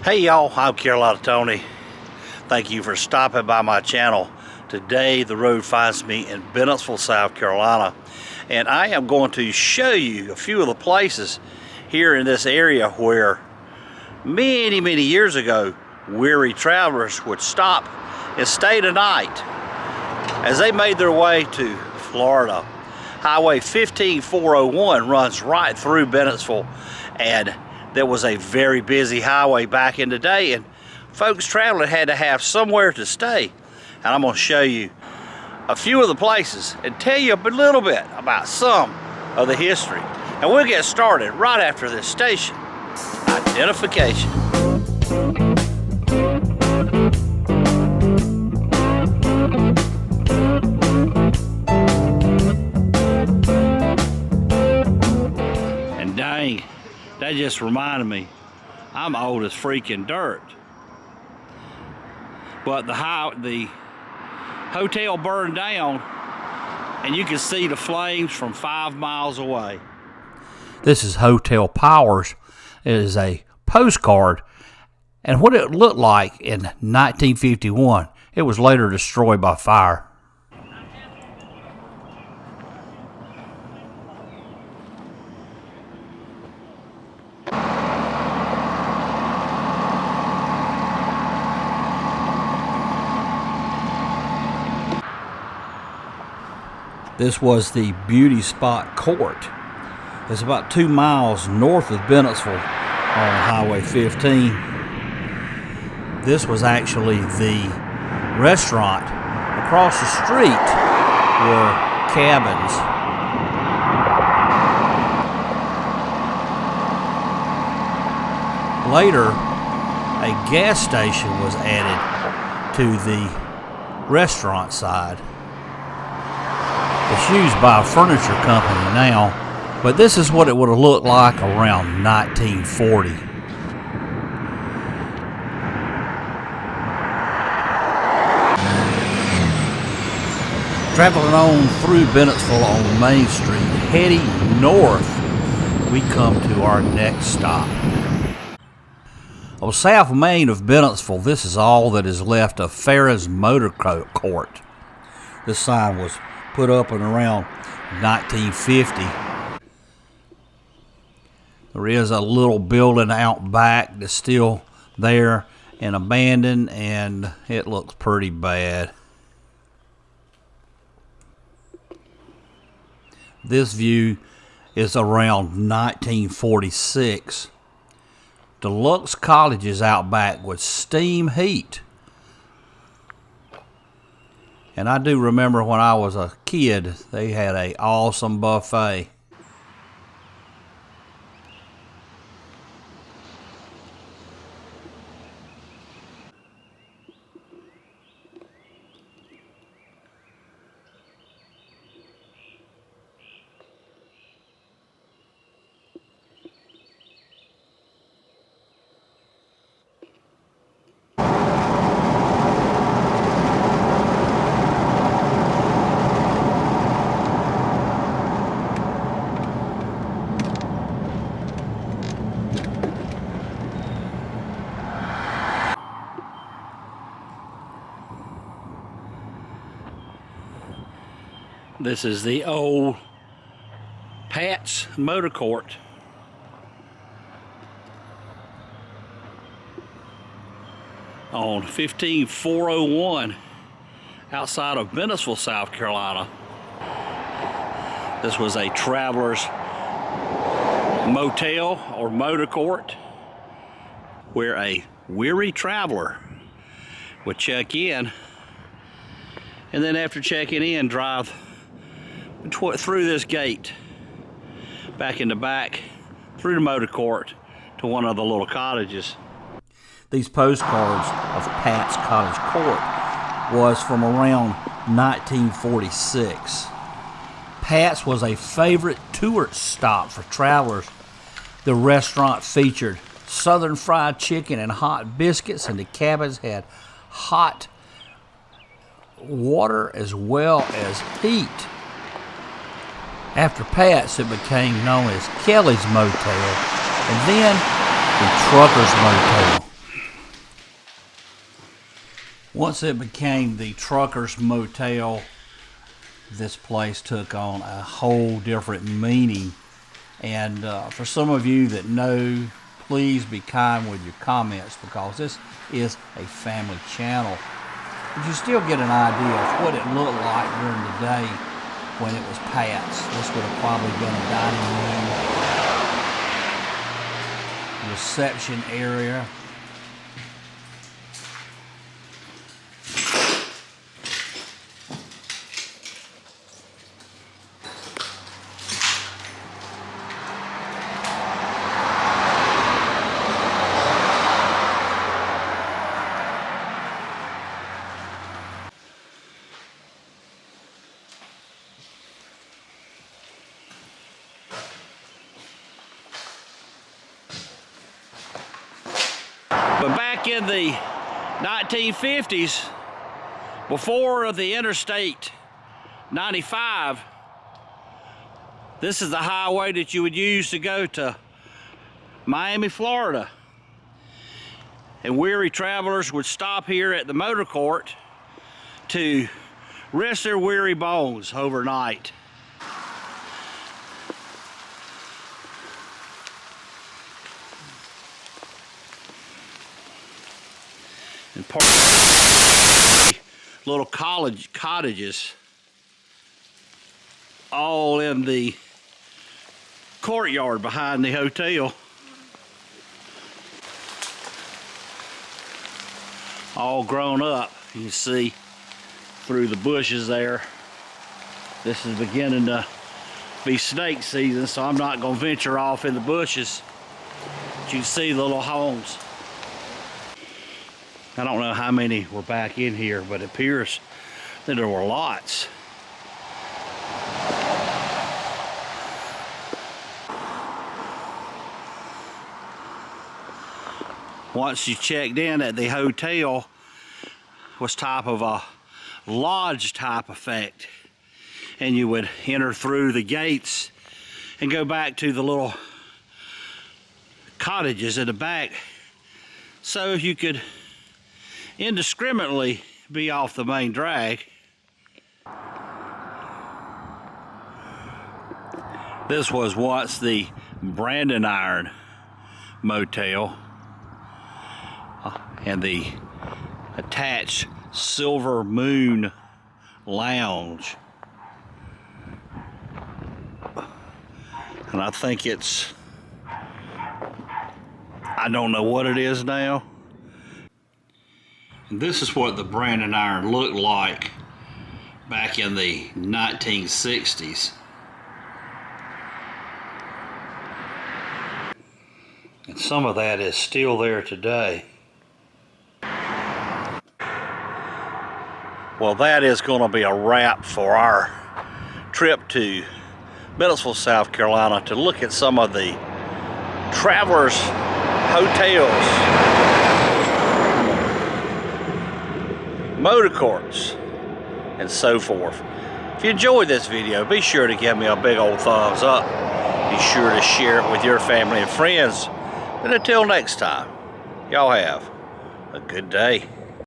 Hey y'all, I'm Carolina Tony. Thank you for stopping by my channel. Today the road finds me in Bennettsville, South Carolina, and I am going to show you a few of the places here in this area where many years ago weary travelers would stop and stay the night as they made their way to Florida. Highway 15401 runs right through Bennettsville, and there was a very busy highway back in the day, and folks traveling had to have somewhere to stay. And I'm going to show you a few of the places and tell you a little bit about some of the history. And we'll get started right after this station identification. And dang, that just reminded me, I'm old as freaking dirt. But the hotel burned down, and you can see the flames from 5 miles away. This is Hotel Pharahs. It is a postcard, and what it looked like in 1951. It was later destroyed by fire. This was the Beauty Spot Court. It's about 2 miles north of Bennettsville on Highway 15. This was actually the restaurant. Across the street were cabins. Later, a gas station was added to the restaurant side. It's used by a furniture company now, but this is what it would have looked like around 1940. Traveling on through Bennettsville on Main Street, heading north, we come to our next stop. On South Main of Bennettsville, this is all that is left of Pharahs Motor Court. This sign was put up in around 1950. There is a little building out back that's still there and abandoned, and it looks pretty bad. This view is around 1946. Deluxe cottages out back with steam heat. And I do remember when I was a kid, they had an awesome buffet. This is the old Pat's Motor Court. On 15401 outside of Bennettsville, South Carolina. This was a traveler's motel or motor court where a weary traveler would check in, and then after checking in, drive through this gate, back in the back, through the motor court to one of the little cottages. These postcards of Pat's Cottage Court was from around 1946. Pat's was a favorite tourist stop for travelers. The restaurant featured southern fried chicken and hot biscuits, and the cabins had hot water as well as heat. After Pat's, it became known as Kelly's Motel, and then the Trucker's Motel. Once it became the Truckers Motel, this place took on a whole different meaning. And for some of you that know, please be kind with your comments, because this is a family channel. But you still get an idea of what it looked like during the day when it was Pat's. This would have probably been a dining room, reception area. But back in the 1950s, before the Interstate 95, this is the highway that you would use to go to Miami, Florida. And weary travelers would stop here at the motor court to rest their weary bones overnight. And part little cottages all in the courtyard behind the hotel. All grown up. You can see through the bushes there. This is beginning to be snake season, so I'm not going to venture off in the bushes. But you can see the little homes. I don't know how many were back in here, but it appears that there were lots. Once you checked in at the hotel, was type of a lodge type effect, and you would enter through the gates and go back to the little cottages in the back, so you could indiscriminately be off the main drag. This was once the Brandon Iron Motel and the attached Silver Moon Lounge. And I think it's, I don't know what it is now. And this is what the Brandon Iron looked like back in the 1960s. And some of that is still there today. Well, that is going to be a wrap for our trip to Bennettsville, South Carolina, to look at some of the travelers' hotels, motor courts, and so forth. If you enjoyed this video, be sure to give me a big old thumbs up. Be sure to share it with your family and friends. And until next time, y'all have a good day.